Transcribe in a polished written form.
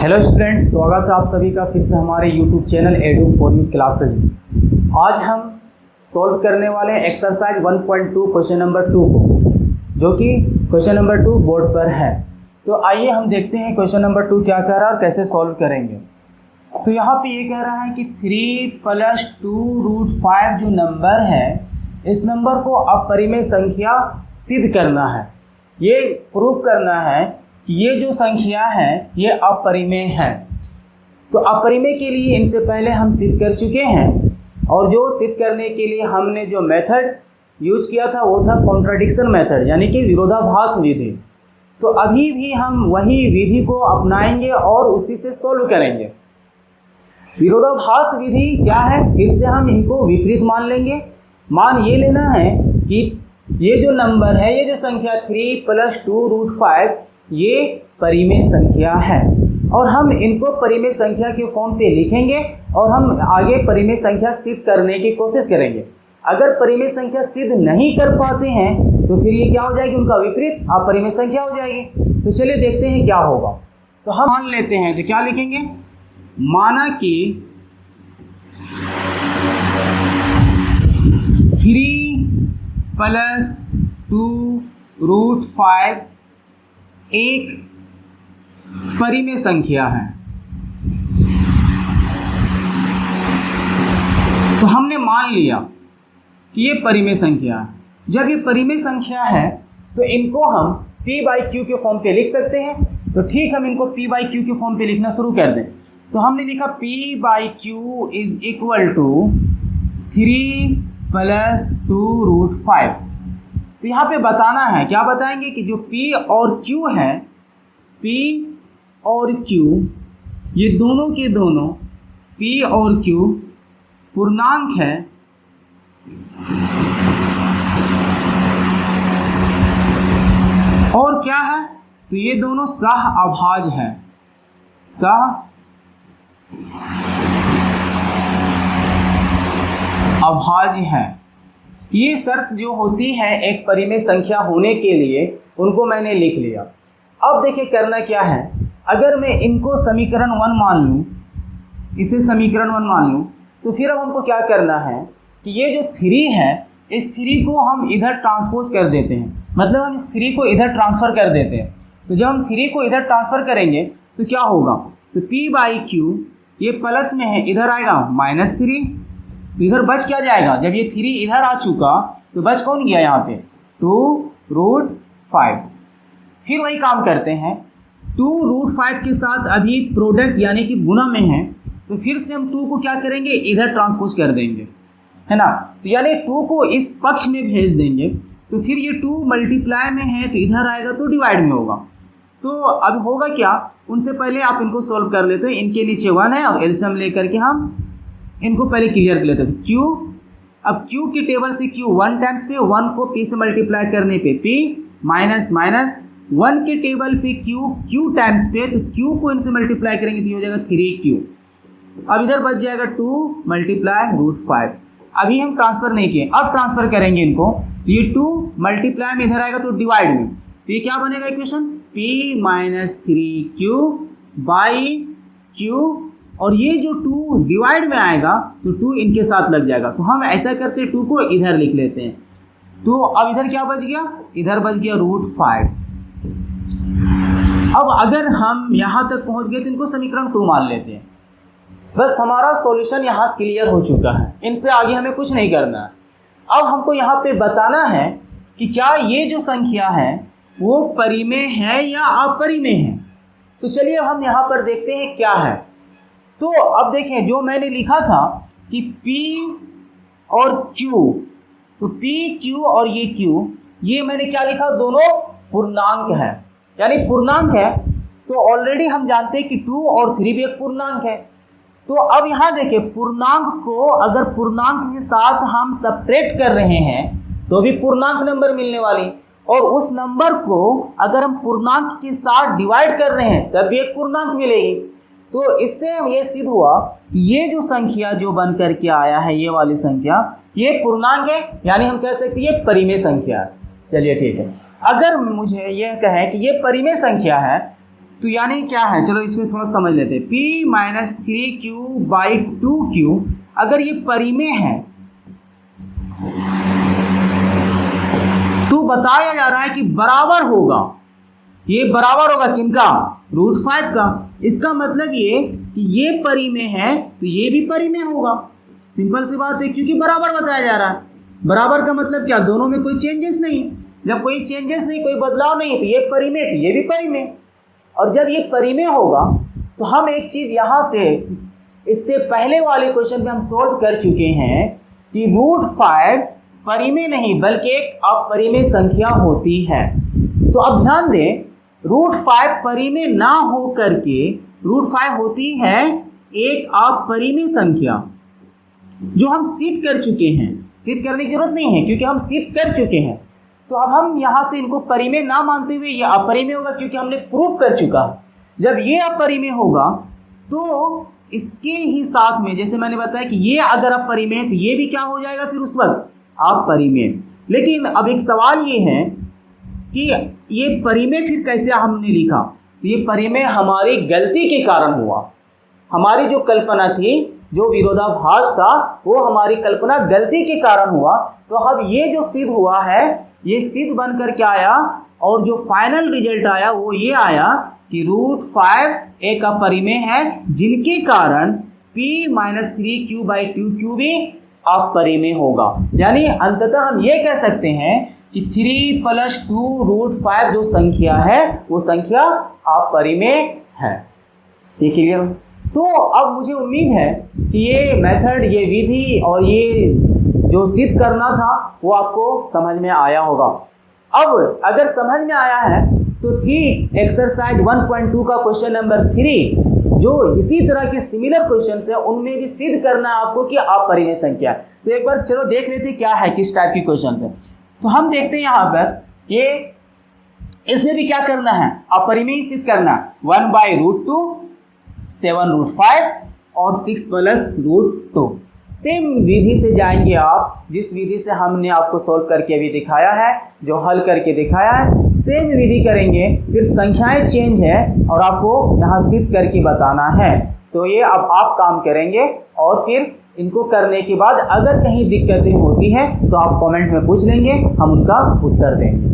Hello students, स्वागत है आप सभी का फिर से हमारे YouTube channel edu for you classes में। आज हम सॉल्व करने वाले हैं एक्सरसाइज 1.2 क्वेश्चन नंबर 2 को, जो कि क्वेश्चन नंबर 2 बोर्ड पर है। तो आइए हम देखते हैं क्वेश्चन नंबर 2 क्या कह रहा है और कैसे सॉल्व करेंगे। तो यहाँ पे ये कह रहा है कि 3 + 2√5 जो नंबर है, इस नंबर को अपरिमेय संख्या सिद्ध करना है। ये प्रूफ करना है कि ये जो संख्या है ये अपरिमेय है। तो अपरिमेय के लिए इनसे पहले हम सिद्ध कर चुके हैं, और जो सिद्ध करने के लिए हमने जो मेथड यूज किया था वो था कॉन्ट्रडिक्शन मेथड, यानी कि विरोधाभास विधि। तो अभी भी हम वही विधि को अपनाएंगे और उसी से सोल्व करेंगे। विरोधाभास विधि क्या है, फिर से हम इनको विपरीत मान लेंगे। मान ये लेना है कि ये जो नंबर है, ये जो संख्या 3 + 2√5 ये परिमेय संख्या है, और हम इनको परिमेय संख्या के फॉर्म पे लिखेंगे और हम आगे परिमेय संख्या सिद्ध करने की कोशिश करेंगे। अगर परिमेय संख्या सिद्ध नहीं कर पाते हैं तो फिर ये क्या हो जाएगी, उनका विपरीत अपरिमेय संख्या हो जाएगी। तो चलिए देखते हैं क्या होगा। तो हम मान लेते हैं, तो क्या लिखेंगे, माना कि 3 + 2√5 एक परिमेय संख्या है। तो हमने मान लिया कि ये परिमेय संख्या है। जब ये परिमेय संख्या है तो इनको हम p/q के फॉर्म पे लिख सकते हैं। तो ठीक, हम इनको p/q के फॉर्म पे लिखना शुरू कर दें। तो हमने लिखा p/q = 3 + 2√5। तो यहाँ पे बताना है, क्या बताएंगे कि जो P और Q है, P और Q ये दोनों के दोनों P और Q पूर्णांक है, और क्या है, तो ये दोनों सह अभाज्य है, सह अभाज्य है। ये शर्त जो होती है एक परिमेय संख्या होने के लिए, उनको मैंने लिख लिया। अब देखिए करना क्या है, अगर मैं इनको समीकरण 1 मान लूँ, इसे समीकरण 1 मान लूँ, तो फिर अब हमको क्या करना है कि ये जो 3 है, इस 3 को हम इधर ट्रांसपोज कर देते हैं, मतलब हम इस 3 को इधर ट्रांसफ़र कर देते हैं। तो जब हम 3 को इधर ट्रांसफ़र करेंगे तो क्या होगा, तो p/q ये प्लस में है, इधर आएगा -3। तो इधर बच क्या जाएगा, जब ये 3 इधर आ चुका तो बच कौन गया यहाँ पे, 2√5। फिर वही काम करते हैं, 2√5 के साथ अभी प्रोडक्ट यानी कि गुना में है, तो फिर से हम 2 को क्या करेंगे, इधर ट्रांसपोज कर देंगे, है ना। तो यानी 2 को इस पक्ष में भेज देंगे। तो फिर ये 2 मल्टीप्लाई में है तो इधर आएगा तो डिवाइड में होगा। तो अब होगा क्या, उनसे पहले आप इनको सोल्व कर लेते हैं। इनके नीचे 1 है और एलसीएम लेकर के हम इनको पहले क्लियर कर लेते हैं। Q, अब Q की टेबल से Q 1 टाइम्स पे, 1 को P से मल्टीप्लाई करने पे P, माइनस 1 के टेबल पे Q टाइम्स पे, तो Q को इनसे मल्टीप्लाई करेंगे तो ये हो जाएगा 3Q। अब इधर बच जाएगा 2 × √5। अभी हम ट्रांसफ़र नहीं किए, अब ट्रांसफ़र करेंगे इनको। तो ये 2 मल्टीप्लाई में इधर आएगा तो डिवाइड में, तो ये क्या बनेगा इक्वेशन, P - 3Q/Q, और ये जो 2 डिवाइड में आएगा तो 2 इनके साथ लग जाएगा। तो हम ऐसा करते हैं, 2 को इधर लिख लेते हैं। तो अब इधर क्या बच गया, इधर बच गया √5। अब अगर हम यहाँ तक पहुँच गए तो इनको समीकरण 2 मान लेते हैं। बस हमारा सॉल्यूशन यहाँ क्लियर हो चुका है, इनसे आगे हमें कुछ नहीं करना है। अब हमको यहाँ पे बताना है कि क्या ये जो संख्या है वो परिमेय है या अपरिमेय है। तो चलिए अब हम यहाँ पर देखते हैं क्या है। तो अब देखें, जो मैंने लिखा था कि P और Q, तो P, Q और ये Q, ये मैंने क्या लिखा, दोनों पूर्णांक है, यानी पूर्णांक है। तो ऑलरेडी हम जानते हैं कि 2 और 3 भी एक पूर्णांक है। तो अब यहाँ देखिए, पूर्णांक को अगर पूर्णांक के साथ हम सब्ट्रैक्ट कर रहे हैं तो भी पूर्णांक नंबर मिलने वाली, और उस नंबर को अगर हम पूर्णांक के साथ डिवाइड कर रहे हैं तब भी एक पूर्णांक मिलेगी। तो इससे ये सिद्ध हुआ कि ये जो संख्या जो बन करके आया है, ये वाली संख्या, ये पूर्णांक है, यानी हम कह सकते हैं ये परिमेय संख्या है। चलिए ठीक है, अगर मुझे यह कहें कि ये परिमेय संख्या है तो यानी क्या है, चलो इसमें थोड़ा समझ लेते हैं। p माइनस 3q/2q अगर ये परिमेय है तो बताया जा रहा है कि बराबर होगा, ये बराबर होगा किनका, √5 का। इसका मतलब ये कि ये परिमेय है तो ये भी परिमेय होगा। सिंपल सी बात है, क्योंकि बराबर बताया जा रहा है। बराबर का मतलब क्या, दोनों में कोई चेंजेस नहीं। जब कोई चेंजेस नहीं, कोई बदलाव नहीं, तो ये परिमेय तो ये भी परिमेय। और जब ये परिमेय होगा तो हम एक चीज़ यहाँ से, इससे पहले वाले क्वेश्चन में हम सोल्व कर चुके हैं कि √5 परिमेय नहीं बल्कि एक अपरिमेय संख्या होती है। तो अब ध्यान दें, √5 परिमेय ना हो करके √5 होती है एक अपरिमेय संख्या, जो हम सिद्ध कर चुके हैं। सिद्ध करने की जरूरत नहीं है क्योंकि हम सिद्ध कर चुके हैं। तो अब हम यहाँ से इनको परिमेय ना मानते हुए ये अपरिमेय होगा, क्योंकि हमने प्रूव कर चुका। जब ये अपरिमेय होगा तो इसके ही साथ में, जैसे मैंने बताया कि ये अगर अपरिमेय है तो ये भी क्या हो जाएगा फिर उस वक्त, अपरिमेय। लेकिन अब एक सवाल ये है कि ये परिमेय फिर कैसे हमने लिखा। तो ये परिमेय हमारी गलती के कारण हुआ। हमारी जो कल्पना थी, जो विरोधाभास था, वो हमारी कल्पना गलती के कारण हुआ। तो अब ये जो सिद्ध हुआ है, ये सिद्ध बन कर के आया, और जो फाइनल रिजल्ट आया वो ये आया कि √5 एक अपरिमेय है, जिनके कारण p माइनस 3q/2q भी अपरिमेय होगा। यानी अंततः हम ये कह सकते हैं कि 3 + 2 √5 जो संख्या है वो संख्या अपरिमेय है। ठीक है। तो अब मुझे उम्मीद है कि ये मेथड, ये विधि और ये जो सिद्ध करना था वो आपको समझ में आया होगा। अब अगर समझ में आया है तो ठीक एक्सरसाइज 1.2 का क्वेश्चन नंबर 3, जो इसी तरह के सिमिलर क्वेश्चन है, उनमें भी सिद्ध करना है आपको कि अपरिमेय संख्या। तो एक बार चलो देख लेते हैं क्या है, किस टाइप की क्वेश्चन है। तो हम देखते हैं यहाँ पर, ये इसमें भी क्या करना है, अपरिमेय सिद्ध करना। 1/√2, 7√5 और 6 + √2। सेम विधि से जाएंगे आप, जिस विधि से हमने आपको सोल्व करके अभी दिखाया है, जो हल करके दिखाया है, सेम विधि करेंगे, सिर्फ संख्याएं चेंज है और आपको यहाँ सिद्ध करके बताना है। तो ये अब आप काम करेंगे, और फिर इनको करने के बाद अगर कहीं दिक्कतें होती हैं तो आप कमेंट में पूछ लेंगे, हम उनका उत्तर देंगे।